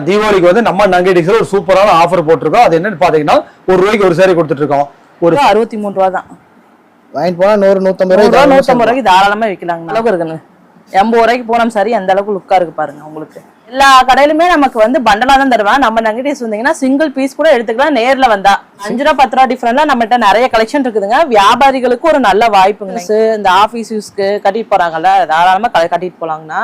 தீபாவளிக்கு வந்து நம்ம நங்கேடிக்ஸ்ல ஒரு சூப்பரான ஆஃபர் போட்டிருக்கோம். அது என்னன்னு பாத்தீங்கன்னா ₹1 ஒரு saree கொடுத்துட்டு இருக்கோம். ஒரு ₹63 தான். வாங்கிட்டு போனா 100 150 தாராளமா விக்கலாங்க. அளவுக்கு இருக்குங்க. ₹80 பூனம் சாரி அந்த அளவுக்கு லுக்கா இருக்கு பாருங்க. உங்களுக்கு எல்லா கடையிலுமே நமக்கு வந்து பண்டலா தான் தருவாங்க. நம்ம நங்கேடிஸ் வந்தீங்கன்னா சிங்கிள் பீஸ் கூட எடுத்துக்கலாம். நேர்ல வந்தா ₹5 ₹10 டிஃபரெண்ட்ல நம்மகிட்ட நிறைய கலெக்ஷன் இருக்குதுங்க. வியாபாரிகளுக்கு ஒரு நல்ல வாய்ப்புங்க. இந்த ஆபீஸ் யூஸ்க்கு கட்டிட்டு போறாங்கல்ல, தாராளமா கட்டிட்டு போலாங்கண்ணா.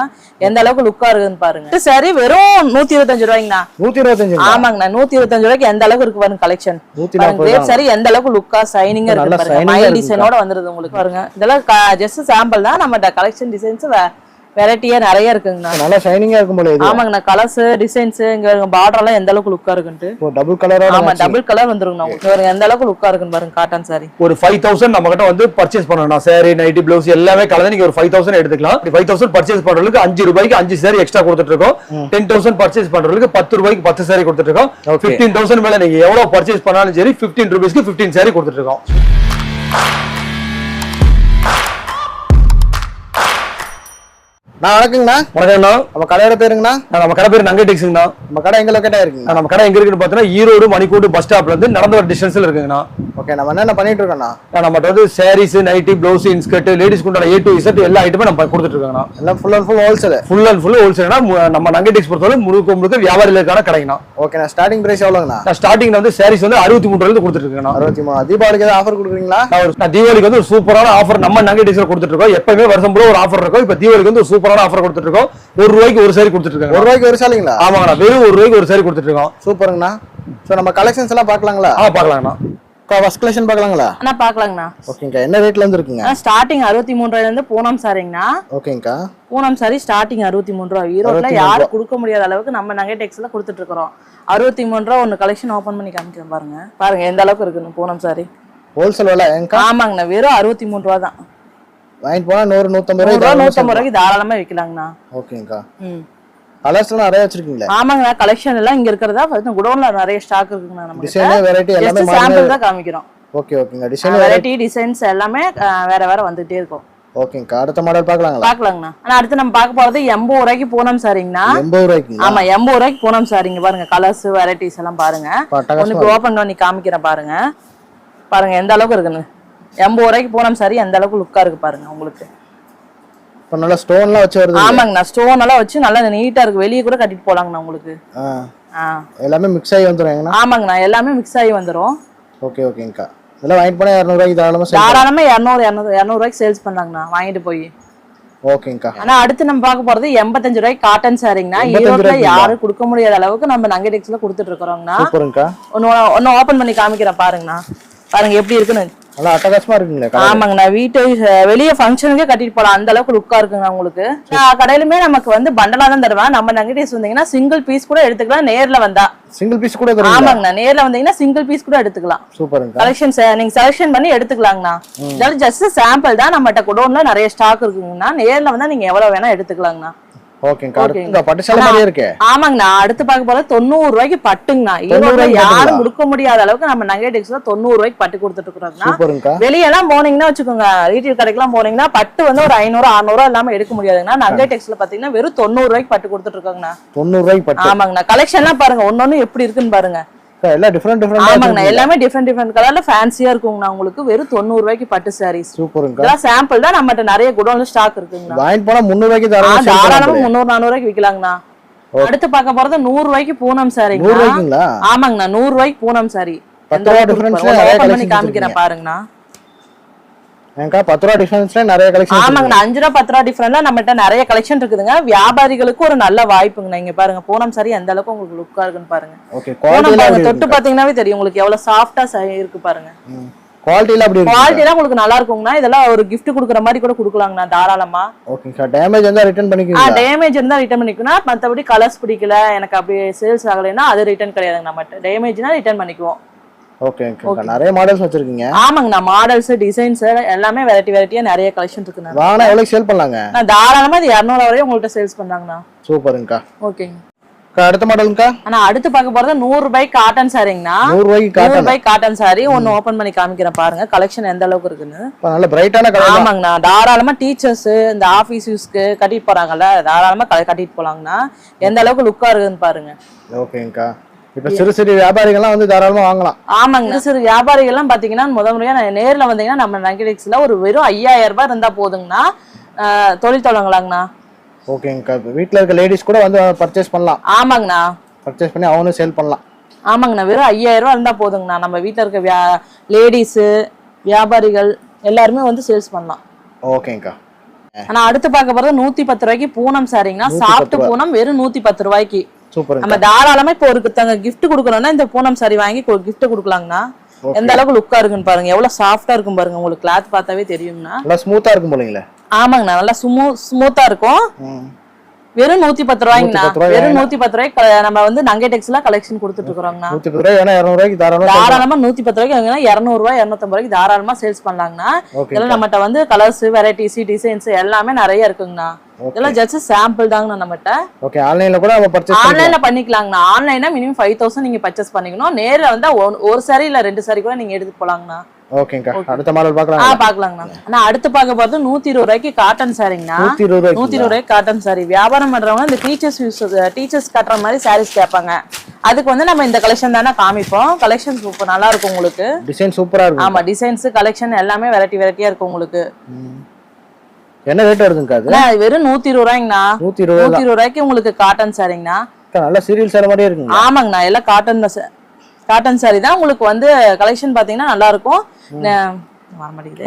எந்த அளவுக்கு லுக்கா இருக்குன்னு பாருங்க. சரி வெறும் ₹125. 125. ஆமாங்கண்ணா, ₹125 எந்த அளவுக்கு இருக்கு பாருங்க கலெக்ஷன். சரி எந்த அளவுக்கு லுக்கா சைனிங்கா இருக்கு பாருங்க. மைல் டிசைனோட வந்துருது உங்களுக்கு பாருங்க. இதெல்லாம் ஜஸ்ட் சாம்பிள் தான். நம்ம கலெக்ஷன் டிசைன்ஸ் வெரைட்டியா நிறைய இருக்குங்கண்ணா. நல்லா ஷைனிங்கா இருக்கும் போல இது. ஆமாங்கண்ணா, கலர்ஸ் டிசைன்ஸ் இங்க பார்டர் எல்லாம் எந்த அளவுக்கு லுக்கா இருக்குன்னு. டபுள் கலரா. ஆமா, டபுள் கலர் வந்துருங்கண்ணா. உங்களுக்கு எந்த அளவுக்கு லுக்கா இருக்குன்னு பாருங்க. காட்டன் சாரி ஒரு 5000 நம்ம கிட்ட வந்து பர்ச்சேஸ் பண்ணணும். சாரி, நைட்டி, பிளவுஸ் எல்லாமே கலந்து நீங்க ஒரு 5000 எடுத்துக்கலாம். 5000 பர்ச்சேஸ் பண்றதுக்கு ₹5 5 சாரி எக்ஸ்ட்ரா கொடுத்துட்டு இருக்கோம். 10000 பர்ச்சேஸ் பண்றதுக்கு ₹10 10 சாரி கொடுத்துட்டு இருக்கோம். 15000 மேல நீங்க எவ்வளவு பர்ச்சேஸ் பண்ணாலும் சரி ₹15 15 சாரி கொடுத்துட்டு இருக்கோம். வணக்கங்கண்ணா. வணக்கம்ண்ணா. நம்ம கடையோட பேருங்கண்ணா? நம்ம கடை பேர் நங்கேடிக்ஸ்ங்கண்ணா. நம்ம கடை எங்க லொகேட்டா இருக்குங்க? நம்ம கடை எங்க இருக்குன்னு பாத்தீங்கன்னா ஈரோடு மணிக்கூடு பஸ் ஸ்டாப்ல இருந்து நடந்து வர டிஸ்டன்ஸ்ல இருக்குங்கண்ணா. ஓகே, நம்ம என்ன பண்ணிட்டு இருக்கோம்னா நம்ம வந்து saris, nighty, blouse, inskirt, ladies குண்டான A to Z எல்லா ஐட்டமும் நம்ம கொடுத்துட்டு இருக்கோம்ண்ணா. எல்லாம் full and full wholesale. Full and full ஹோல்சேல்னா நம்ம நங்கேடிக்ஸ் பொறுத்தவரை முழுக்க வியாபாரிகளுக்கான கடைங்கண்ணா. ஓகேண்ணா. ஸ்டார்டிங் பிரைஸ் எவ்வளவுங்கண்ணா? ஸ்டார்டிங்ல வந்து சாரீஸ் வந்து ₹63 கொடுத்துட்டு இருக்கேன். 63. தீபாவளிக்கு ஏதாவது ஆஃபர் கொடுக்குறீங்களா? நான் தீபாவளிக்கு வந்து ஒரு சூப்பரான ஆஃபர் நம்ம நங்கேடிக்ஸ்ல கொடுத்துட்டு இருக்கோம். எப்பவுமே வருஷம் பூரா ஒரு ஆஃபர் இருக்கும். இப்ப தீபாவளிக்கு வந்து ஒரு சூப்பரான ஆஃபர் கொடுத்துட்டு இருக்கோம். ₹1 ஒரு சாரி கொடுத்துட்டு இருக்காங்க. ₹1 ஒரு சாரிங்களா? ஆமாங்கண்ணா, வெறும் ₹1 ஒரு சாரி கொடுத்துட்டு இருக்கோம். சூப்பருங்கண்ணா. சோ நம்ம கலெக்ஷன்ஸ் எல்லாம் பார்க்கலாங்களா? பார்க்கலாங்கண்ணா. First collection பார்க்கலாங்களா? அண்ணா பார்க்கலாங்கண்ணா. ஓகேங்கா. என்ன ரேட்ல இருந்து இருக்குங்க? ஸ்டார்டிங் ₹63 இருந்து பூனம் சாரிங்கண்ணா. ஓகேங்கா. பூனம் சாரி ஸ்டார்டிங் ₹63. ஈரோட்ல யாரும் கொடுக்க முடியாத அளவுக்கு நம்ம நங்கேடெக்ஸ்ல கொடுத்துட்டு இருக்கோம். ₹63 ஒன்னு கலெக்ஷன் ஓபன் பண்ணி காமிக்கிறேன் பாருங்க. பாருங்க எந்த அளவுக்கு இருக்குன்னு பூனம் சாரி. ஹோல்சேல் விலை எங்கா? ஆமாங்கண்ணா, வெறும் ₹63 தான். வாங்கிட்டு போனா 150 150 தாராளமா விக்கலாங்கண்ணா. ஓகேங்கா. கலர்ஸ் எல்லாம் நிறைய வச்சிருக்கீங்களா? ஆமாங்கண்ணா, கலெக்ஷன் எல்லாம் இங்க இருக்கிறதா குடோன்ல நிறைய ஸ்டாக் இருக்குங்கண்ணா. நம்ம டிசைன் வெரைட்டி எல்லாமே சாம்பிள் தான் காமிக்கிறோம். ஓகே ஓகேங்க. டிசைன் வெரைட்டி டிசைன்ஸ் எல்லாமே வேற வேற வந்துட்டே இருக்கும். ஓகேங்கா. அடுத்த மாடல் பார்க்கலாங்களா? பார்க்கலாங்கண்ணா. ஆனா அடுத்து நம்ம பார்க்க போறது ₹80 பூனம் சாரிங்கண்ணா. ₹80. ஆமா, ₹80 பூனம் சாரிங்க. பாருங்க கலர்ஸ் வெரைட்டிஸ் எல்லாம் பாருங்க. ஒன்னு ஓபன் பண்ணி காமிக்கிறேன் பாருங்க. பாருங்க எந்த அளவுக்கு இருக்குன்னு. ₹80 பூனம் சாரி எந்த அளவுக்கு லுக்கா இருக்கு பாருங்க உங்களுக்கு. நல்ல ஸ்டோன்லாம் வச்சு வருது. ஆமாங்கண்ணா, ஸ்டோன் எல்லாம் வச்சு நல்லா நீட்டா இருக்கு. வெளிய கூட கட்டிட்டு போலாங்கண்ணா உங்களுக்கு. எல்லாமே மிக்ஸ் ஆகி வந்துரும். ஆமாங்கண்ணா, எல்லாமே மிக்ஸ் ஆகி வந்துரும். ஓகே ஓகேங்கா. இதெல்லாம் வாங்கிட்டு போனா ₹200 தாராளமா ₹200 சேல்ஸ் பண்ணாங்கண்ணா வாங்கிட்டு போய். ஓகேங்கா. ஆனா அடுத்து நம்ம பார்க்க போறது ₹85 காட்டன் சாரிங்கண்ணா. ஈரோட்ல யாரும் கொடுக்க முடியாத அளவுக்கு நம்ம நங்கேடெக்ஸ்ல கொடுத்துட்டு இருக்கோம்னா. சூப்பர்ங்கா. ஒன்னு ஓபன் பண்ணி காமிக்கிறேன் பாருங்கண்ணா. பாருங்க எப்படி இருக்குன்னு. நல்லா அட்டகாசமா இருக்குங்களே. ஆமாங்கண்ணா, வீட்டு வெளிய ஃபங்க்ஷனுக்கே கட்டிட்டு போலாம். அந்த அளவுக்கு லுக்கா இருக்குங்க உங்களுக்கு. கடையிலுமே நமக்கு வந்து பண்டலா தான் தருவாங்க. நம்ம நங்கேடிஸ் வந்தீங்கன்னா சிங்கிள் பீஸ் கூட எடுத்துக்கலாம். நேர்ல வந்தா சிங்கிள் பீஸ் கூட தருவாங்க. ஆமாங்கண்ணா, நேர்ல வந்தீங்கன்னா சிங்கிள் பீஸ் கூட எடுத்துக்கலாம். சூப்பர்ங்க. கலெக்ஷன்ஸ் நீங்க செலக்ஷன் பண்ணி எடுத்துக்கலாங்கண்ணா. இதெல்லாம் ஜஸ்ட் சாம்பிள் தான். நம்மகிட்ட குடோன்ல நிறைய ஸ்டாக் இருக்குங்கண்ணா. நேர்ல வந்தா நீங்க எவ்வளவு வேணா எடுத்துக்கலாங்கண்ணா. ஓகேங்கா. அடுத்து பட்டு சேலை மாதிரியே இருக்கு. ஆமாங்கண்ணா, அடுத்து பார்க்க போறது ₹90 பட்டுங்கண்ணா. ஈரோட்ல யாரும் கொடுக்க முடியாத அளவுக்கு நம்ம நங்கேடெக்ஸ்ல ₹90 பட்டு கொடுத்துட்டு இருக்கோம்னா. வெளியெல்லாம் போனீங்கன்னா வச்சுக்கோங்க, ரீட்டைல் கடைக்கெல்லாம் போனீங்கன்னா பட்டு வந்து ஒரு ₹500 600 இல்லாம எடுக்க முடியாதுங்கண்ணா. நங்கேடெக்ஸ்ல பாத்தீங்கன்னா வெறும் ₹90 பட்டு கொடுத்துட்டு இருக்காங்கண்ணா. ₹90 பட்டு. ஆமாங்கண்ணா, கலெக்ஷன்லாம் பாருங்க ஒன்னொன்னு எப்படி இருக்குன்னு பாருங்க. எல்லாம் டிஃபரண்ட் ஆமாங்கண்ணா, எல்லாமே டிஃபரண்ட் கலர்ல ஃபேன்சியா இருக்குங்கண்ணா. உங்களுக்கு வெறும் ₹90 பட்டு சாரீஸ். சூப்பருங்க. இதெல்லாம் சாம்பிள் தான். நம்மகிட்ட நிறைய குடோன்ல ஸ்டாக் இருக்குங்கண்ணா. வாங்கிட்டு போனா ₹300 தாராளமா ₹300 400 விக்கலாங்கண்ணா. அடுத்து பார்க்க போறது ₹100 பூனம் சாரிங்க. ₹100ங்களா? ஆமாங்கண்ணா, ₹100 பூனம் சாரி. ஓபன் பண்ணி காமிக்கிறேன் பாருங்கண்ணா. ஏங்கா ₹10 டிஃபரன்ஸ்ல நிறைய கலெக்ஷன். ஆமாங்கண்ணா, ₹5 ₹10 டிஃபரன்ட்ல நம்மகிட்ட நிறைய கலெக்ஷன் இருக்குதுங்க. வியாபாரிகளுக்கு ஒரு நல்ல வாய்ப்புங்கண்ணா. இங்க பாருங்க பூனம் சாரி எந்த அளவுக்கு உங்களுக்கு லுக்கா இருக்குன்னு பாருங்க. ஓகே, குவாலிட்டி தொட்டு பாத்தீங்கன்னாவே தெரியும் உங்களுக்கு எவ்வளவு சாஃப்டா இருக்கு பாருங்க. குவாலிட்டில அப்படி இருக்கு. குவாலிட்டிலாம் உங்களுக்கு நல்லா இருக்குங்கண்ணா. இதெல்லாம் ஒரு gift குடுக்குற மாதிரி கூட குடுக்கலாங்கண்ணா தாராளமா. ஓகேங்கா. டேமேஜ் இருந்தா ரிட்டர்ன் பண்ணிக்கலாம். டேமேஜ் இருந்தா ரிட்டர்ன் பண்ணிக்கலாம். மத்தபடி கலர்ஸ் பிடிக்கல எனக்கு அப்படியே சேல்ஸ் ஆகலைன்னா அது ரிட்டர்ன் கிடையாதுங்க. நம்மகிட்ட டேமேஜ்னா ரிட்டர்ன் பண்ணிக்குவோம். ஓகேங்கா. நிறைய மாடல்ஸ் வச்சிருக்கீங்க. ஆமாங்கண்ணா, மாடல்ஸ் டிசைன்ஸ் எல்லாமே வெரைட்டியா நிறைய கலெக்ஷன் இருக்குண்ணா. வாங்க எவ்வளவு சேல் பண்ணலாங்க? நான் தாராளமா இது 200 வரையும் உங்கள்ட்ட சேல்ஸ் பண்ணாங்கண்ணா. சூப்பருங்கா. ஓகேங்க. அடுத்த மாடலுங்கக்கா? ஆனா அடுத்து பார்க்க போறது 100 ரூபாய்க்கு காட்டன் சாரிங்கண்ணா. 100 ரூபாய்க்கு 100 காட்டன். ரூபாய்க்கு காட்டன் சாரி ஒன்னு ஓபன் பண்ணி காமிக்கிறேன் பாருங்க, கலெக்ஷன் எந்த அளவுக்கு இருக்குன்னு. நல்ல பிரைட்டான கலர். ஆமாங்கண்ணா, தாராளமா டீச்சர்ஸ் இந்த ஆபீஸ் யூஸ்க்கு கட்டிட்டு போறாங்கல்ல, தாராளமா கட்டிட்டு போலாங்கண்ணா. எந்த அளவுக்கு லுக்கா இருக்குன்னு பாருங்க. ஓகேங்கக்கா. இப்ப சிறு சிறு வியாபாரிகள்லாம் வந்து தாராளமா வாங்கலாம். ஆமாங்க, சிறு வியாபாரிகள் எல்லாம் பாத்தீங்கன்னா முறையா நேர்ல வந்தீங்கன்னா நம்ம நெகடெக்ஸ்ல ஒரு வெறும் 5000 ரூபாய் இருந்தா போதுங்கண்ணா, தொழில் தொடங்கலாங்கண்ணா. ஓகேங்கக்கா. வீட்டுல இருக்க லேடிஸ் கூட வந்து பர்ச்சேஸ் பண்ணலாம். ஆமாங்கண்ணா, பர்ச்சேஸ் பண்ணி அவனும் சேல் பண்ணலாம். ஆமாங்கண்ணா, வெறும் 5000 ரூபாய் இருந்தா போதுங்கண்ணா. நம்ம வீட்டுல இருக்க லேடிஸ் வியாபாரிகள் எல்லாருமே வந்து சேல்ஸ் பண்ணலாம். ஓகேங்கக்கா. ஆனா அடுத்து பார்க்க போறது 110 ரூபாய்க்கு பூனம் சாரிங்கண்ணா. சாஃப்ட் பூனம் வெறும் 110 ரூபாய்க்கு. சூப்பர். நம்ம தாராளமா இப்போ ஒருத்தங்க gift கொடுக்கறோம்னா இந்த பூனம் சாரி வாங்கி gift கொடுக்கலாங்கண்ணா. எந்த அளவுக்கு லுக்கா இருக்குன்னு பாருங்க, எவ்வளவு சாஃப்டா இருக்கும் பாருங்க, உங்களுக்கு கிளாத் பார்த்தாவே தெரியும்னா. நல்லா ஸ்மூத்தா இருக்கும் போலீங்களே. ஆமாங்கண்ணா, நல்லா ஸ்மூத்தா இருக்கும். வெறும் 110 ரூபாய்ங்கண்ணா. வெறும் 110 ரூபாய்க்கு நம்ம வந்து நங்கடெக்ஸ்ல கலெக்ஷன் கொடுத்துட்டு இருக்கோங்கண்ணா. 110 ரூபாய் ஏன்னா 200 ரூபாய்க்கு தாராளமா 110 ரூபாய்க்கு வாங்கினா 200 ரூபாய் 250 ரூபாய்க்கு தாராளமா சேல்ஸ் பண்ணலாங்கண்ணா. இதெல்லாம் நம்மகிட்ட வந்து கலர்ஸ், வெரைட்டிஸ், டிசைன்ஸ் எல்லாமே நிறைய இருக்குங்கண்ணா. இதெல்லாம் ஜஸ்ட் சாம்பிள் தாங்கண்ணா நம்மகிட்ட. ஓகே, ஆன்லைன்ல கூட நம்ம பர்ச்சேஸ் ஆன்லைன்ல பண்ணிக்கலாங்கண்ணா. ஆன்லைன்னா மினிமம் 5000 நீங்க பர்ச்சேஸ் பண்ணிக்கணும். நேர்ல வந்தா ஒரு சாரி இல்ல 2 சாரி கூட நீங்க எடுத்து போலாங்கண்ணா. ஓகேங்கக்கா. அடுத்த மாடல் பார்க்கலாம். பாக்கலாங்கண்ணா. ஆனா அடுத்து பார்க்க போறது 120 ரூபாய்க்கு காட்டன் சாரிங்கண்ணா. 120 ரூபாய்க்கு காட்டன் சாரி. வியாபாரம் பண்றவங்க இந்த டீச்சர்ஸ் கட்டுற மாதிரி சாரீஸ் கேட்பாங்க. அதுக்கு வந்து நம்ம இந்த கலெக்ஷன் தானே காமிப்போம். கலெக்ஷன் சூப்பர் நல்லா இருக்கும் உங்களுக்கு. டிசைன் சூப்பரா இருக்கும். ஆமா, டிசைன்ஸ் கலெக்ஷன் எல்லாமே வெரைட்டியா இருக்கும் உங்களுக்கு. என்ன ரேட் வருதுங்க அது? வெறும் 120 ரூபாய்ங்கண்ணா. 120 ரூபாய்க்கு உங்களுக்கு காட்டன் சாரிங்கண்ணா. நல்ல சீரியல் சாரி மாதிரியே இருக்குங்க. ஆமாங்கண்ணா, எல்லாம் காட்டன் சாரி தான். உங்களுக்கு வந்து கலெக்ஷன் பாத்தீங்கன்னா நல்லா இருக்கும்.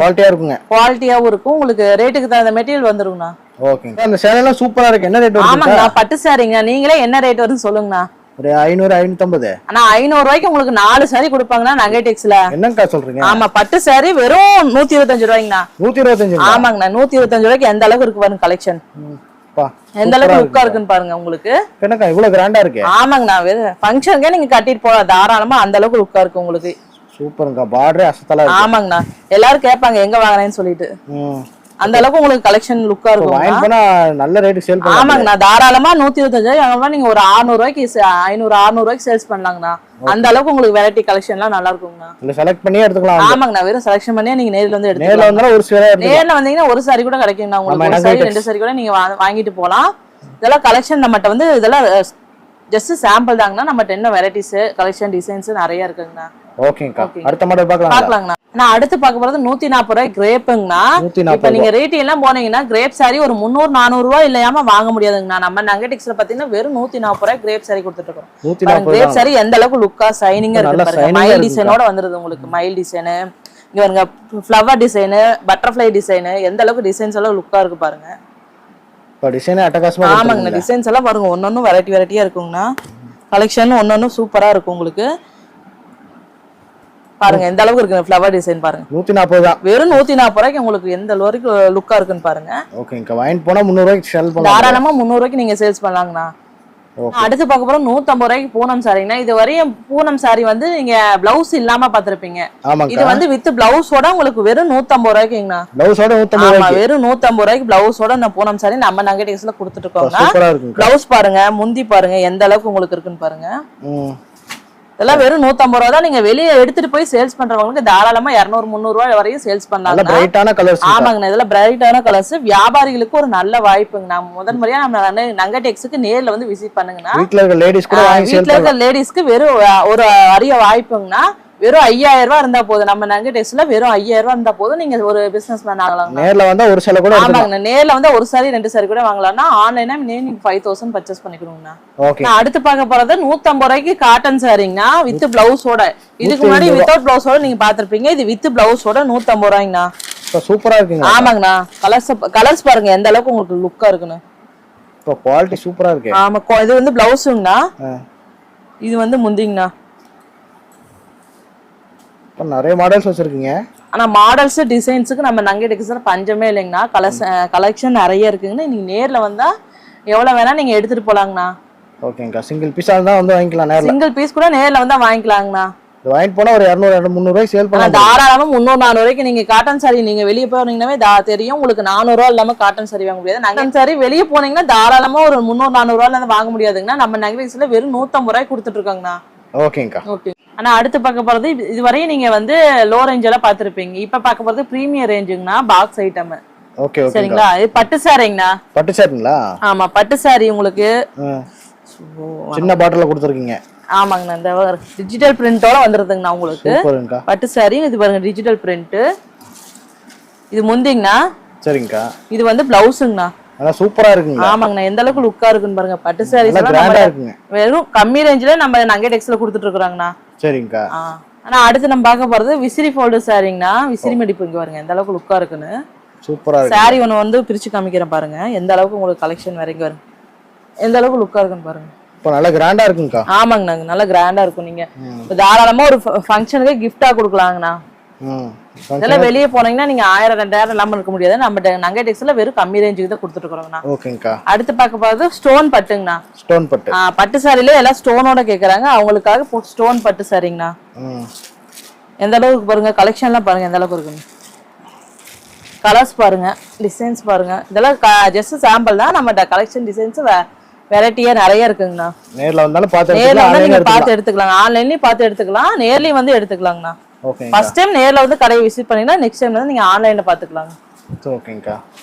குவாலிட்டியா இருக்குங்க. குவாலிட்டியாவும் இருக்கும். உங்களுக்கு ரேட்டுக்கு தகுந்த மெட்டீரியல் வந்துருங்கண்ணா. ஓகேங்க. அந்த சேலை எல்லாம் சூப்பரா இருக்கு. என்ன ரேட் வருது? ஆமாங்கண்ணா, பட்டு சாரிங்க. நீங்களே என்ன ரேட் வருதுன்னு சொல்லுங்கண்ணா. ஒரு 500 550. ஆனா 500 ரூபாய்க்கு உங்களுக்கு 4 சாரி கொடுப்பாங்கண்ணா நங்கடெக்ஸ்ல. என்னங்கக்கா சொல்றீங்க? ஆமா, பட்டு சாரி வெறும் 125 ரூபாய்ங்கண்ணா. 125. ஆமாங்கண்ணா, 125 ரூபாய்க்கு எந்த அளவுக்கு இருக்கு பாருங்க கலெக்ஷன். எந்த அளவுக்கு லுக்கா இருக்குன்னு பாருங்க உங்களுக்கு. என்னக்கா இவ்வளவு கிராண்டா இருக்கு? ஆமாங்கண்ணா, ஃபங்க்ஷனுக்கே நீங்க கட்டிட்டு போலாம் தாராளமா. அந்த அளவுக்கு லுக்கா இருக்கு உங்களுக்கு. சூப்பர்ங்கா. பார்டரே அசத்தலா இருக்கு. ஆமாங்கண்ணா, எல்லாரும் கேட்பாங்க எங்க வாங்குறேன்னு சொல்லிட்டு. அந்த அளவுக்கு உங்களுக்கு கலெக்ஷன் லுக்கா இருக்கும். வாங்கி போனா நல்ல ரேட் சேல் பண்ணலாம். ஆமாங்கண்ணா, தாராளமா 125 நீங்க ஒரு 600 ரூபாய்க்கு 500-600 ரூபாய்க்கு சேல்ஸ் பண்ணலாங்கண்ணா. அந்த அளவுக்கு உங்களுக்கு வெரைட்டி கலெக்ஷன் எல்லாம் நல்லா இருக்குங்கண்ணா. இல்ல செலக்ட் பண்ணி எடுத்துக்கலாம். ஆமாங்கண்ணா, வெறும் செலக்ஷன் பண்ணி நீங்க நேர்ல வந்து எடுத்துக்கலாம். நேர்ல வந்தா ஒரு சாரி எடுத்துக்கலாம். நேர்ல வந்தீங்கன்னா ஒரு சாரி கூட கிடைக்குங்கண்ணா உங்களுக்கு. ஒரு சாரி 2 சாரி கூட நீங்க வாங்கிட்டு போலாம். இதெல்லாம் கலெக்ஷன் நம்மகிட்ட வந்து இதெல்லாம் ஜஸ்ட் சாம்பிள் தாங்கண்ணா. நம்மகிட்ட என்ன வெரைட்டிஸ் கலெக்ஷன் டிசைன்ஸ் நிறைய இருக்குங்கண்ணா. ஓகேங்கா. அடுத்த மாடல் பார்க்கலாம்ங்கண்ணா. நான் அடுத்து பார்க்க போறது 140 ரூபாய் கிரேப்புங்கண்ணா. இப்ப நீங்க ரேட் எல்லாம் போனீங்கன்னா கிரேப் சாரி ஒரு 300-400 ரூபாய் இல்லையாம வாங்க முடியாதுங்கண்ணா. நம்ம நங்கடெக்ஸ்ல பாத்தீங்கன்னா வெறும் 140 ரூபாய் கிரேப் சாரி கொடுத்துட்டு இருக்கோம். கிரேப் சாரி எந்த அளவுக்கு லுக்கா ஷைனிங்கா இருக்கு பாருங்க. மைல் டிசைனோட வந்துருது உங்களுக்கு. மைல் டிசைனு இங்க பாருங்க, ஃப்ளவர் டிசைனு, பட்டர்ஃப்ளை டிசைனு, எந்த அளவுக்கு டிசைன்ஸ் எல்லாம் லுக்கா இருக்கு பாருங்க. டிசைன் அட்டகாசமா. ஆமாங்கண்ணா, டிசைன்ஸ் எல்லாம் பாருங்க, ஒன்னொன்னும் வெரைட்டியா இருக்குங்கண்ணா. கலெக்ஷன் ஒன்னொன்னும் சூப்பரா இருக்கும் உங்களுக்கு. பாருங்க எந்த அளவுக்கு இருக்கு ஃப்ளவர் டிசைன் பாருங்க. 140 தான். வெறும் 140 ரூபாய்க்கு உங்களுக்கு எந்த அளவுக்கு லுக்கா இருக்குன்னு பாருங்க. ஓகேங்கா. வாங்கிட்டு போனா 300 ரூபாய்க்கு சேல் பண்ணலாம். தாராளமா 300 ரூபாய்க்கு நீங்க சேல்ஸ் பண்ணலாங்கண்ணா. அடுத்து பார்க்க போறோம் 150 ரூபாய்க்கு பூனம் சாரிங்கண்ணா. இது வரையும் பூனம் சாரி வந்து நீங்க பிளவுஸ் இல்லாம பாத்திருப்பீங்க. இது வந்து வித் பிளவுஸோட உங்களுக்கு வெறும் 150 ரூபாய்க்குங்கண்ணா. பிளவுஸோட 150 ரூபாய்க்கு. வெறும் 150 ரூபாய்க்கு பிளவுஸோட நான் பூனம் சாரி நம்ம நங்கடெக்ஸ்ல கொடுத்துட்டு இருக்கோம். பிளவுஸ் பாருங்க, முந்தி பாருங்க எந்த அளவுக்கு உங்களுக்கு இருக்குன்னு பாருங்க. இதெல்லாம் வெறும் 150 ரூபா தான். நீங்க வெளியே எடுத்துட்டு போய் சேல்ஸ் பண்றவங்களுக்கு தாராளமா 200-300 ரூபாய் வரையும் சேல்ஸ் பண்ணலாம். ஆமாங்கண்ணா, இதெல்லாம் பிரைட்டான கலர்ஸ். வியாபாரிகளுக்கு ஒரு நல்ல வாய்ப்புங்கண்ணா. முதன்முறையா நம்ம நங்கடெக்ஸ்க்கு நேர்ல வந்து விசிட் பண்ணுங்கண்ணா. வீட்டுல இருக்க லேடிஸ்க்கு வெறும் ஒரு அரிய வாய்ப்புங்கண்ணா. வெறும் 5000 ரூபாய் இருந்தா போதும். நம்ம நங்கடெக்ஸ்ல வெறும் 5000 ரூபாய் இருந்தா போதும். நீங்க ஒரு பிசினஸ் மேன் ஆகலாம். நேர்ல வந்தா ஒரு சேலை கூட. ஆமாங்கண்ணா, நேர்ல வந்தா ஒரு சாரி 2 சாரி கூட வாங்கலாம்னா. ஆன்லைனா நீங்க 5000 பர்ச்சேஸ் பண்ணிக்கணுங்கண்ணா. நான் அடுத்து பார்க்க போறது 150 ரூபாய்க்கு காட்டன் சாரிங்கண்ணா வித் பிளவுஸோட. இதுக்கு முன்னாடி வித்தவுட் பிளவுஸோட நீங்க பாத்திருப்பீங்க. இது வித் பிளவுஸோட 150 ரூபாய்ங்கண்ணா. சூப்பரா இருக்குங்க. ஆமாங்கண்ணா, கலர்ஸ் பாருங்க எந்த அளவுக்கு உங்களுக்கு லுக்கா இருக்குன்னு. குவாலிட்டி சூப்பரா இருக்கு. ஆமா, இது வந்து பிளவுஸுங்கண்ணா. இது வந்து முந்திங்கண்ணா. நிறைய மாடல்ஸ் வச்சிருக்கீங்க. ஆனா மாடல்ஸ் டிசைன்ஸுக்கு நம்ம நங்கடெக்ஸ்ல பஞ்சமே இல்லைங்கண்ணா. கலெக்ஷன் நிறைய இருக்குங்கண்ணா. நீங்க நேர்ல வந்தா எவ்வளவு வேணா நீங்க எடுத்துட்டு போலாங்கண்ணா. ஓகேங்கா. சிங்கிள் பீஸா தான் வந்து வாங்கிக்கலாம். நேர்ல சிங்கிள் பீஸ் கூட நேர்ல வந்தா வாங்கிக்கலாங்கண்ணா. இது வாங்கிட்டு போனா ஒரு 200 300 ரூபாய் சேல் பண்ணலாம். தாராளமா 300 400 ரூபாய்க்கு நீங்க காட்டன் சாரி நீங்க வெளியே போனீங்கன்னாவே தெரியும் உங்களுக்கு 400 ரூபா இல்லாம காட்டன் சாரி வாங்க முடியாது. நகை சாரி வெளியே போனீங்கன்னா தாராளமா ஒரு 300 400 ரூபாய்ல வாங்க முடியாதுங்கன்னா நம்ம நகைஸ்ல வெறும் 150 ரூபாய்க்கு கொடுத்துட்டு இருக்காங்கண்ணா. ஓகேங்கா. ஓகே. ஆனா அடுத்து பார்க்க போறது இதுவரையும் நீங்க வந்து லோ ரேஞ்ச் எல்லாம் பாத்துருப்பீங்க. இப்ப பார்க்க போறது பிரீமியர் ரேஞ்சுங்கண்ணா, பாக்ஸ் ஐட்டம். Okay okay. சரிங்களா? இது பட்டு சாரிங்கண்ணா. பட்டு சாரிங்களா? ஆமா பட்டு சாரி உங்களுக்கு சின்ன பாட்டில்ல கொடுத்துருக்கீங்க. ஆமாங்கண்ணா. இந்த டிஜிட்டல் பிரிண்டோட வந்துருதுங்கண்ணா உங்களுக்கு. சூப்பர்ங்கா. பட்டு சாரி இது பாருங்க டிஜிட்டல் பிரிண்ட். இது முந்திங்கண்ணா. சரிங்கக்கா. இது வந்து பிளவுஸ்ங்கண்ணா. அதான் சூப்பரா இருக்குங்க. ஆமாங்கண்ணா. எந்த அளவுக்கு லுக்கா இருக்குன்னு பாருங்க. பட்டு சாரீஸ் எல்லாம் வெறும் கம்மி ரேஞ்சில நம்ம நகை டெக்ஸ்ல கொடுத்துட்டு இருக்காங்கண்ணா. சரிங்கக்கா. ஆனா அடுத்து நம்ம பார்க்க போறது விசிறி ஃபோல்டு சாரிங்கண்ணா. விசிறி மடிப்பு இங்க பாருங்க எந்த அளவுக்கு லுக்கா இருக்குன்னு. சூப்பரா இருக்கு. சாரி ஒன்னு வந்து பிரிச்சு காமிக்கிறேன் பாருங்க. எந்த அளவுக்கு உங்களுக்கு கலெக்ஷன் வரைக்கும் வருங்க. எந்த அளவுக்கு லுக்கா இருக்குன்னு பாருங்க. இப்போ நல்ல கிராண்டா இருக்குங்கக்கா. ஆமாங்கண்ணா. நல்ல கிராண்டா இருக்கும். நீங்க தாராளமா ஒரு ஃபங்க்ஷனுக்கு கிஃப்டா கொடுக்கலாங்கண்ணா. இதெல்லாம் வெளியே போனீங்கன்னா நீங்க 1000 2000 இல்லாம இருக்க முடியாது. நம்ம நகை டெக்ஸ்ல வெறும் கம்மி ரேஞ்சுக்கு தான் கொடுத்துட்டு இருக்கோம்ண்ணா. ஓகேங்கா. அடுத்து பார்க்க போறது ஸ்டோன் பட்டுங்கண்ணா. ஸ்டோன் பட்டு. பட்டு சாரில எல்லாம் ஸ்டோனோட கேக்குறாங்க. அவங்களுக்காக ஸ்டோன் பட்டு சாரிங்கண்ணா. எந்த அளவுக்கு பாருங்க கலெக்ஷன்லாம் பாருங்க எந்த அளவுக்கு இருக்குன்னு. கலர்ஸ் பாருங்க, டிசைன்ஸ் பாருங்க. இதெல்லாம் ஜஸ்ட் சாம்பிள் தான். நம்ம கலெக்ஷன் டிசைன்ஸ் வெரைட்டியா நிறைய இருக்குங்கண்ணா. நேர்ல வந்தாலும் பார்த்து எடுத்துக்கலாம். ஆன்லைன்லயும் பார்த்து எடுத்துக்கலாம், நேர்லயும் வந்து எடுத்துக்கலாங்கண்ணா. ஃபர்ஸ்ட் டைம் நேர்ல வந்து கடையை விசிட் பண்ணீங்கன்னா நெக்ஸ்ட் டைம் வந்து நீங்க ஆன்லைன்ல பாத்துக்கலாம். ஓகேங்கா.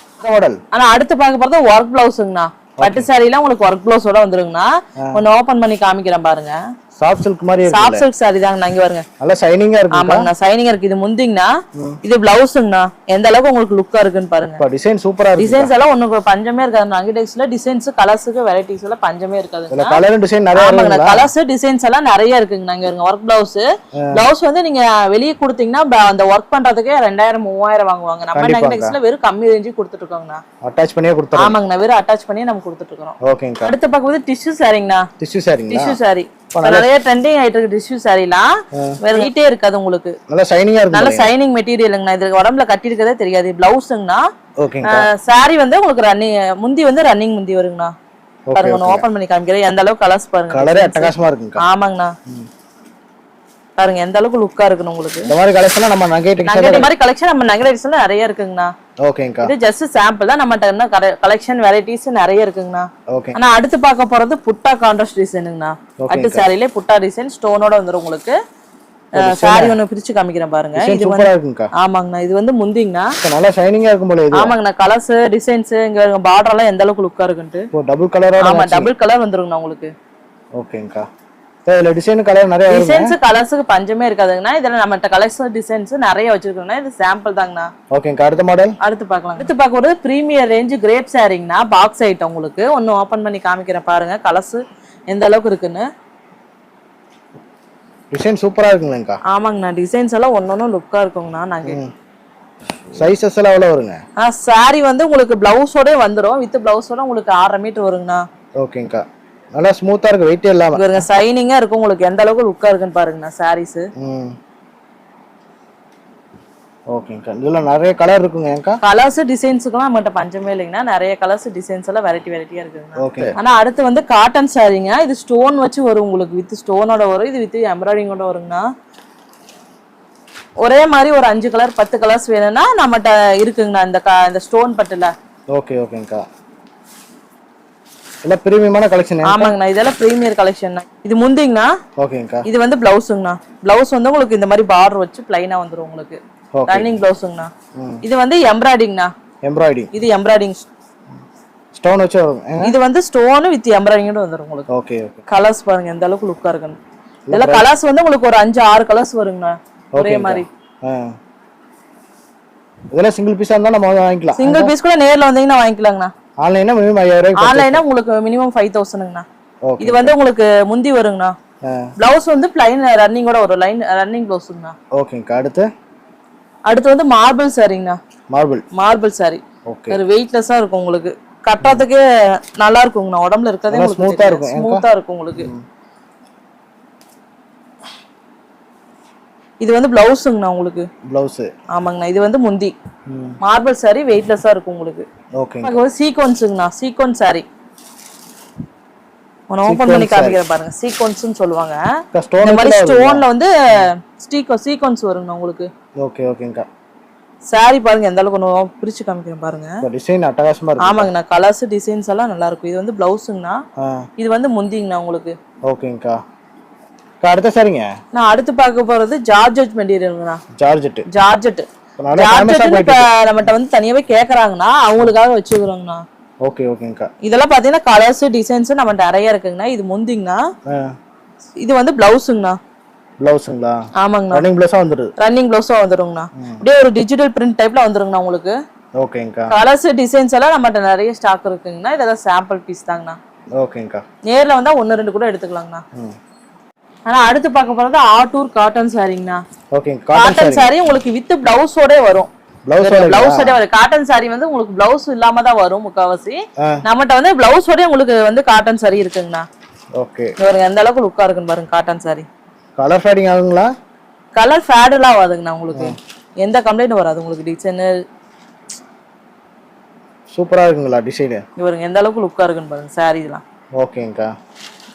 மாடல். ஆனா அடுத்து பார்க்க போறது ஒர்க் பிளவுஸ்ங்கண்ணா. பட்டு சாரில உங்களுக்கு ஒர்க் பிளவுஸோட வந்துருங்கண்ணா. ஒன்னு ஓபன் பண்ணி காமிக்கிறேன் பாருங்க. சாஃப்ட் சில்க் மாதிரி இருக்கு. சாஃப்ட் சில்க் சாரி தாங்க. இங்க பாருங்க. நல்ல ஷைனிங்கா இருக்கு. ஆமாங்க ஷைனிங்கா இருக்கு. இது முந்திங்கண்ணா. இது பிளவுஸ்ங்கண்ணா. எந்த அளவுக்கு உங்களுக்கு லுக்கா இருக்குன்னு பாருங்க. டிசைன் சூப்பரா இருக்கு. டிசைன்ஸ் எல்லாம் ஒண்ணுக்கு பஞ்சமே இருக்காது. நகை டெக்ஸ்ல டிசைன்ஸ் கலர்ஸ்க்கு வெரைட்டிஸ் எல்லாம் பஞ்சமே இருக்காது. இல்ல கலர் டிசைன் நிறைய இருக்குங்க. கலர்ஸ் டிசைன்ஸ் எல்லாம் நிறைய இருக்குங்க. இங்க பாருங்க ஒர்க் பிளவுஸ். பிளவுஸ் வந்து நீங்க வெளிய கொடுத்தீங்கன்னா அந்த ஒர்க் பண்றதுக்கே 2000 3000 வாங்குவாங்க. நம்ம நகை டெக்ஸ்ல வெறும் கம்மி ரேஞ்சுக்கு கொடுத்துட்டு இருக்கோங்கண்ணா. அட்டாச் பண்ணியே கொடுத்துறோம். ஆமாங்க. வெறும் அட்டாச் பண்ணியே நம்ம கொடுத்துட்டு இருக்கோம். ஓகேங்க. அடுத்து பார்க்கும்போது டிஷ்யூ சாரிங்கண்ணா. டிஷ்யூ சாரிங்களா? டிஷ்யூ சாரி நிறைய ட்ரெண்டிங் ஆயிட்டு இருக்கு. டிஷ்யூ சாரிலாம் வேற ஹீட்டே இருக்காது உங்களுக்கு. நல்ல ஷைனிங்கா இருக்கு. நல்ல ஷைனிங் மெட்டீரியல்ங்கண்ணா. இது உடம்புல கட்டி இருக்கதே தெரியாது. பிளவுஸ்ங்கண்ணா. ஓகேங்க. சாரி வந்து உங்களுக்கு ரன்னிங் முந்தி வந்து ரன்னிங் முந்தி வருங்கண்ணா. பாருங்க நான் ஓபன் பண்ணி காமிக்கிறேன். எந்த அளவுக்கு கலர்ஸ் பாருங்க. கலரே அட்டகாசமா இருக்குங்க. ஆமாங்கண்ணா. பாருங்க எந்த அளவுக்கு லுக்கா இருக்குன்னு உங்களுக்கு. இந்த மாதிரி கலெக்ஷன் நம்ம நகை டெக்ஸ்ல இந்த மாதிரி கலெக்ஷன் நம்ம நகை டெக்ஸ்ல நிறைய இருக்குங்கண்ணா. ஓகேங்கா. இது ஜஸ்ட் சாம்பிள் தான். நம்மட்ட என்ன கலெக்ஷன் வெரைட்டிஸ் நிறைய இருக்குங்கண்ணா. ஓகே. ஆனா அடுத்து பார்க்க போறது புட்டா கான்ட்ராஸ்ட் டிசைனுங்கண்ணா. பட்டு சாரிலே புட்டா டிசைன் ஸ்டோனோட வந்துரும் உங்களுக்கு. சாரி ஒன்னு பிரிச்சு காமிக்கிறேன் பாருங்க. இது சூப்பரா இருக்குங்கா. ஆமாங்கண்ணா. இது வந்து முந்திங்கண்ணா. நல்ல ஷைனிங்கா இருக்கும் போல இது. ஆமாங்கண்ணா. கலர்ஸ் டிசைன்ஸ் இங்க பார்டர் எல்லாம் எந்த அளவுக்கு லுக்கா இருக்குன்னு. டபுள் கலரோட. ஆமா டபுள் கலர் வந்துருங்கண்ணா உங்களுக்கு. ஓகேங்கா. இதுல டிசைன் கலர் நிறைய வருது. டிசைன்ஸ் கலர்ஸ்க்கு பஞ்சமே இருக்காதுங்கண்ணா. இதெல்லாம் நம்மட்ட கலர்ஸ் டிசைன்ஸ் நிறைய வச்சிருக்கோம்னா இது சாம்பிள் தாங்கண்ணா. ஓகேங்க. அடுத்த மாடல் அடுத்து பார்க்கலாம். அடுத்து பார்க்குறது பிரீமியர் ரேஞ்ச் கிரேப் சாரிங்கண்ணா. பாக்ஸ் ஐட்டம் உங்களுக்கு. ஒன்னு ஓபன் பண்ணி காமிக்கிறேன் பாருங்க கலர்ஸ் எந்த அளவுக்கு இருக்குன்னு. டிசைன் சூப்பரா இருக்குங்களா? ஆமாங்கண்ணா. டிசைன்ஸ் எல்லாம் ஒன்னொன்னு லுக்கா இருக்குங்கண்ணா. நாங்க சைஸஸ் எல்லாம் எவ்வளவு வருங்க? சாரி வந்து உங்களுக்கு பிளவுஸோட வந்துரும். வித் பிளவுஸோட உங்களுக்கு 6.5 மீட்டர் வருங்கண்ணா. ஓகேங்கா. நல்லா ஸ்மூத்தா இருக்கு. வெயிட் இல்லாம பாருங்க. ஷைனிங்கா இருக்கு. உங்களுக்கு எந்த அளவுக்கு லுக்கா இருக்குன்னு பாருங்கண்ணா சாரீஸ். ஓகேங்கா. இதுல நிறைய கலர் இருக்குங்க. ஏங்கா கலர்ஸ் டிசைன்ஸ்க்குலாம் நம்மட்ட பஞ்சமே இல்லைங்கண்ணா. நிறைய கலர்ஸ் டிசைன்ஸ் எல்லாம் வெரைட்டியா இருக்குங்க. ஓகே. ஆனா அடுத்து வந்து காட்டன் சாரிங்க. இது ஸ்டோன் வச்சு வரும் உங்களுக்கு. வித் ஸ்டோனோட வரும். இது வித் எம்ப்ராய்டிங்கோட வருங்கண்ணா. ஒரே மாதிரி ஒரு 5 கலர் 10 கலர்ஸ் வேணும்னா நம்மட்ட இருக்குங்கண்ணா இந்த ஸ்டோன் பட்டுல. ஓகே ஓகேங்கா. இல்ல பிரீமியமான கலெக்ஷன். ஆமாங்கண்ணா. இதெல்லாம் பிரீமியர் கலெக்ஷன். இது முந்திங்கண்ணா. ஓகேங்கா. இது வந்து பிளவுஸ்ங்கண்ணா. பிளவுஸ் வந்து உங்களுக்கு இந்த மாதிரி பார்டர் வச்சு ப்ளைனா வந்துரும் உங்களுக்கு. ரன்னிங் பிளவுஸ்ங்கண்ணா. இது வந்து எம்ப்ராய்டிங்ண்ணா. எம்ப்ராய்டிங். இது எம்ப்ராய்டிங் ஸ்டோன் வச்சு வரும். இது வந்து ஸ்டோன் வித் எம்ப்ராய்டிங்கோட வந்துரும் உங்களுக்கு. Okay okay. கலர்ஸ் பாருங்க எந்த அளவுக்கு லுக்கா இருக்குன்னு. இதெல்லாம் கலர்ஸ் வந்து உங்களுக்கு ஒரு 5 6 கலர்ஸ் வருங்கண்ணா. ஒரே மாதிரி. இதெல்லாம் சிங்கிள் பீஸா இருந்தா நம்ம வாங்கிக்கலாம். சிங்கிள் பீஸ் கூட நேர்ல வந்தீங்கன்னா வாங்கிக்கலாங்கண்ணா. ஆன்லைனா மினிமம் 5000. ஆன்லைனா உங்களுக்கு மினிமம் 5000ங்கண்ணா. இது வந்து உங்களுக்கு முந்தி வருங்கண்ணா. பிளவுஸ் வந்து ப்ளைன் ரன்னிங்கோட ஒரு லைன் ரன்னிங் பிளவுஸ்ங்கண்ணா. ஓகேங்க. அடுத்து வந்து மார்பிள் சாரிங்கண்ணா. மார்பிள் சாரி. ஓகே. ஒரு வெயிட்லெஸ்ஸா இருக்கும் உங்களுக்கு. கட்டறதுக்கு நல்லா இருக்குங்கண்ணா. உடம்புல இருக்கதே உங்களுக்கு ஸ்மூத்தா இருக்கும் உங்களுக்கு. இது வந்து பிளவுஸ்ங்கண்ணா உங்களுக்கு. பிளவுஸ். ஆமாங்கண்ணா. இது வந்து முந்தி. மார்பிள் சாரி வெயிட்லெஸ்ஸா இருக்கும் உங்களுக்கு. ஓகே. இது சீக்வென்ஸ்ங்கண்ணா. சீக்வென்ஸ் சாரி. ஒன்னு ஓபன் பண்ணி காமிக்கிறேன் பாருங்க. சீக்வென்ஸ்னு சொல்லுவாங்க. ஸ்டோன் இந்த மாதிரி ஸ்டோன்ல வந்து சீக்வென்ஸ் வருங்க உங்களுக்கு. ஓகே ஓகேங்கா. சாரி பாருங்க எந்த அளவுக்கு ஒன்று பிரிச்சு காமிக்கிறேன் பாருங்க. டிசைன் அட்டகாசமா இருக்கு. ஆமாங்கண்ணா, கலர்ஸ் டிசைன்ஸ் எல்லாம் நல்லா இருக்கும். இது வந்து பிளவுஸுங்கண்ணா, இது வந்து முந்திங்கண்ணா உங்களுக்கு. ஓகேங்கா. அடுத்த சரிங்க நான் அடுத்து பார்க்க போறது ஜார்ஜெட் மெட்டீரியல்ங்கண்ணா. ஜார்ஜெட் இப்ப நம்மகிட்ட வந்து தனியாவே கேக்குறாங்கண்ணா, அவங்களுக்காக வச்சுக்கிறோங்கண்ணா. ஓகே ஓகேங்கா. இதெல்லாம் பாத்தீங்கன்னா கலர்ஸ் டிசைன்ஸ் நம்மகிட்ட நிறைய இருக்குங்கண்ணா. இது முந்திங்கண்ணா, இது வந்து பிளவுஸுங்கண்ணா. பிளவுஸ்ங்களா? ஆமாங்கண்ணா, ரன்னிங் பிளவுஸா வந்துருது. ரன்னிங் பிளவுஸா வந்துருங்கண்ணா. அப்படியே ஒரு டிஜிட்டல் பிரிண்ட் டைப்ல வந்துருங்கண்ணா உங்களுக்கு. ஓகேங்கா. கலர்ஸ் டிசைன்ஸ் எல்லாம் நம்மகிட்ட நிறைய ஸ்டாக் இருக்குங்கண்ணா. இதெல்லாம் சாம்பிள் பீஸ் தாங்கண்ணா. ஓகேங்கா. நேர்ல வந்தா 1-2 கூட எடுத்துக்கலாங்கண்ணா. ஆனா அடுத்து பார்க்க போறது ஆட்டூர் காட்டன் சாரிங்கண்ணா. ஓகே, காட்டன் சாரி உங்களுக்கு வித் பிளவுஸோட வரும். பிளவுஸோட வரும். காட்டன் சாரி வந்து உங்களுக்கு பிளவுஸ் இல்லாம தான் வரும் முக்காவாசி. நம்மகிட்ட வந்து பிளவுஸோட உங்களுக்கு வந்து காட்டன் சாரி இருக்குங்கண்ணா. ஓகே, பாருங்க எந்த அளவுக்கு லுக்கா இருக்குன்னு பாருங்க. காட்டன் சாரி கலர் ஃபேடிங் ஆகுங்களா? கலர் ஃபேட் எல்லாம் ஆகுதுங்கண்ணா உங்களுக்கு. எந்த கம்ப்ளைண்ட் வராது உங்களுக்கு. டிசைன் சூப்பரா இருக்குங்களா டிசைன்? பாருங்க எந்த அளவுக்கு லுக்கா இருக்குன்னு பாருங்க சாரி இதெல்லாம். ஓகேங்கா.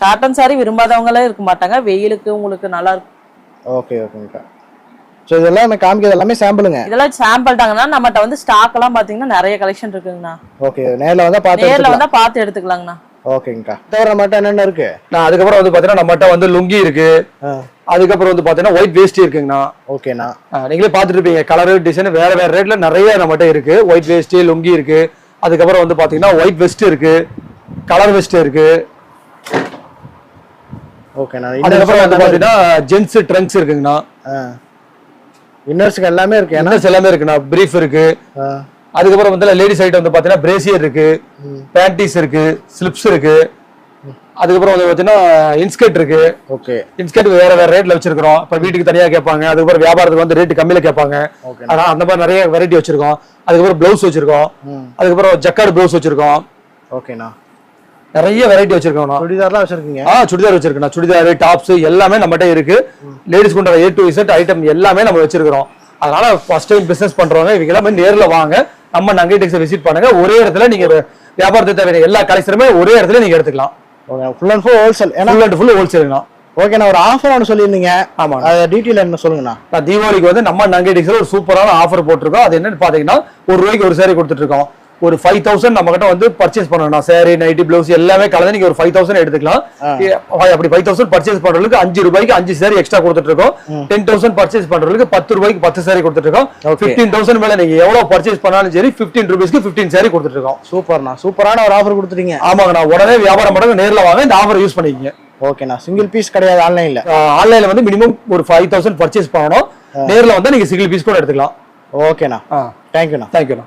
காட்டன் சாரி விரும்பாதவங்களே இருக்க மாட்டாங்க. வெயிலுக்கு உங்களுக்கு நல்லா இருக்கும். ஓகே ஓகேங்கா. சோ இதெல்லாம் நான் காமிக்கிறது எல்லாமே சாம்பிளுங்க. இதெல்லாம் சாம்பிள் தாங்கண்ணா. நம்மகிட்ட வந்து ஸ்டாக் எல்லாம் பாத்தீங்கன்னா நிறைய கலெக்ஷன் இருக்குங்கண்ணா. ஓகே, நேர்ல வந்தா பார்த்து எடுத்துக்கலாங்கண்ணா. ஓகேங்கா. தவிர மட்டும் என்னென்ன இருக்கு? நான் அதுக்கப்புறம் வந்து பாத்தீங்கன்னா நம்மகிட்ட வந்து லுங்கி இருக்கு. அதுக்கப்புறம் வந்து பாத்தீங்கன்னா ஒயிட் வேஸ்ட் இருக்குங்கண்ணா. ஓகேண்ணா. நீங்களே பாத்துட்டு இருப்பீங்க கலர் டிசைன் வேற வேற ரேட்ல நிறைய நம்மகிட்ட இருக்கு. ஒயிட் வேஸ்ட் லுங்கி இருக்கு. அதுக்கப்புறம் வந்து பாத்தீங்கன்னா ஒயிட் வெஸ்ட் இருக்கு, கலர் வெஸ்ட் இருக்கு. ஓகேண்ணா. அதுக்கப்புறம் வந்து பாத்தீங்கன்னா ஜென்ஸ் ட்ரங்க்ஸ் இருக்குங்கண்ணா. இன்னர்ஸ்க்கு எல்லாமே இருக்கு. இன்னர்ஸ் எல்லாமே இருக்குண்ணா. பிரீஃப் இருக்கு. அதுக்கப்புறம் வந்து லேடிஸ் ஐட்டம் வந்து பாத்தீங்கன்னா பிரேசியர் இருக்கு, பேண்டிஸ் இருக்கு, ஸ்லிப்ஸ் இருக்கு. அதுக்கப்புறம் வந்து பாத்தீங்கன்னா இன்ஸ்கர்ட் இருக்கு. ஓகே, இன்ஸ்கர்ட் வேற வேற ரேட்ல வச்சிருக்கோம். இப்ப வீட்டுக்கு தனியா கேட்பாங்க, அதுக்கப்புறம் வியாபாரத்துக்கு வந்து ரேட் கம்மியில கேட்பாங்க. அதனால அந்த மாதிரி நிறைய வெரைட்டி வச்சிருக்கோம். அதுக்கப்புறம் பிளவுஸ் வச்சிருக்கோம். அதுக்கப்புறம் ஜக்கார்டு பிளவுஸ் வச்சிருக்கோம். ஓகேண்ணா. நிறைய வெரைட்டி வச்சிருக்கோம். சுடிதார்லாம் வச்சிருக்கீங்க? சுடிதார் வச்சிருக்கேன். சுடிதார், டாப்ஸ் எல்லாமே நம்மகிட்ட இருக்கு. லேடிஸ் கொண்ட A to Z ஐட்டம் எல்லாமே நம்ம வச்சிருக்கிறோம். அதனால ஃபர்ஸ்ட் டைம் பிசினஸ் பண்றவங்க இவங்க எல்லாமே நேர்ல வாங்க, நம்ம நங்கை டெக்ஸை விசிட் பண்ணுங்க. ஒரே இடத்துல நீங்க வியாபாரத்துக்கு தேவையான எல்லா கலெக்ஷனுமே ஒரே இடத்துல நீங்க எடுத்துக்கலாம். Full and full wholesale. Full and full ஹோல்சேல்னா. ஓகே, நான் ஒரு ஆஃபர் ஒன்று சொல்லியிருந்தீங்க. ஆமா, அது டீட்டெயில் என்ன சொல்லுங்கண்ணா. நான் தீபாவளிக்கு வந்து நம்ம நங்கை டெக்ஸ்ல ஒரு சூப்பரான ஆஃபர் போட்டிருக்கோம். அது என்னன்னு பாத்தீங்கன்னா ₹1 ஒரு சாரி கொடுத்துட்டு இருக்கோம். ஒரு 5000 நம்ம கிட்ட வந்து பர்ச்சேஸ் பண்ணணும். சாரி, நைட்டி, பிளவுஸ் எல்லாமே கலந்து நீங்க ஒரு 5000 எடுத்துக்கலாம். அப்படி 5000 பர்ச்சேஸ் பண்றதுக்கு ₹5 5 சாரி எக்ஸ்ட்ரா கொடுத்துட்டு இருக்கோம். 10000 பர்ச்சேஸ் பண்றதுக்கு ₹10 10 சாரி கொடுத்துட்டு இருக்கோம். 15000 மேல நீங்க எவ்வளவு பர்ச்சேஸ் பண்ணாலும் சரி ₹15 15 சாரி கொடுத்துட்டு இருக்கோம். சூப்பர்ண்ணா, சூப்பரான ஒரு ஆஃபர் கொடுத்துட்டீங்க. ஆமாங்க, நான் உடனே வியாபாரம் பண்ணுங்க, நேர்ல வாங்க, இந்த ஆஃபர் யூஸ் பண்ணிக்கங்க. ஓகேண்ணா. சிங்கிள் பீஸ் கிடையாது ஆன்லைன்ல. ஆன்லைன்ல வந்து மினிமம் ஒரு 5000 பர்ச்சேஸ் பண்ணணும். நேர்ல வந்து நீங்க சிங்கிள் பீஸ் கூட எடுத்துக்கலாம். ஓகேண்ணா. தேங்க்யூண்ணா.